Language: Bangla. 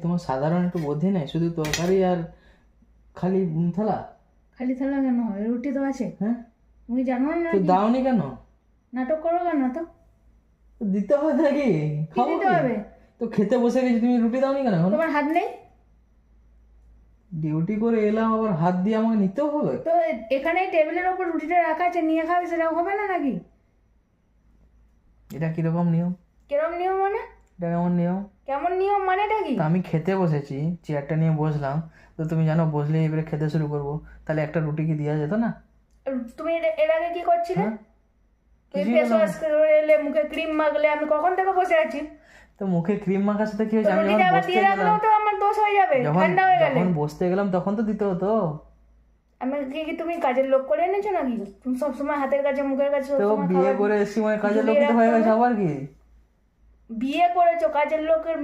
তোমার সাধারণ একটু বুদ্ধি নেই, শুধু তরকারি আর খালি থালা। খালি থালা কেন হয়, রুটি তো আছে। হ্যাঁ, তুমি জানো না তো নাকি? দাওনি কেন? নাটক করো কেন তো? তো দিতে হবে নাকি? কি খাবো দিতে কি? হবে? তো খেতে বসে গেছি, তুমি রুটি দাওনি কেন এখন? তোমার হাত নেই? ডিউটি করে এলাম, আবার হাত দিয়ে আমাকে নিতেও হবে? তো এখানেই টেবিলের ওপর রুটিটা রাখা আছে, নিয়ে খাবে, সেটা হবে না নাকি? এটা কিরকম নিয়ম? কেরম নিয়ম মানে? এটা কেমন নিয়ম? কেমন নিয়ম মানেটা কি? তো আমি খেতে বসেছি, চেয়ারটা নিয়ে বসলাম, তো তুমি জানো বসলে এবারে খেতে শুরু করবো, তাহলে একটা রুটি কি দেওয়া যেত না? তুমি এর আগে কি করছিলে? হ্যাঁ, তুমি কিছুই ফেস করলাম ওয়াশ না। করে এলে, মুখে ক্রিম মাখলে, আমি কখন থেকে বসে আছি। তো মুখে ক্রিম মাখার সাথে কি তো হয়েছে? আমি রুটিটা যখন আবার বসতে দিয়ে গেলাম, রাখলেও তো আমার দোষ হয়ে যাবে, যখন ঠান্ডা হয়ে গেলে। যখন বসতে গেলাম তখন তো দিতে হতো। আমি কি তুমি কাজের লোক করে এনেছো নাকি? তুমি সবসময় হাতের কাছে, মুখের কাছে তো সবসময় বিয়ে খাবার করে এসছি মানে কাজের ঝুলিয়ে লোকই তো হয়ে রাখতে গেছে, হবে। আবার কি? বিয়ে করেছো, কাজের লোকের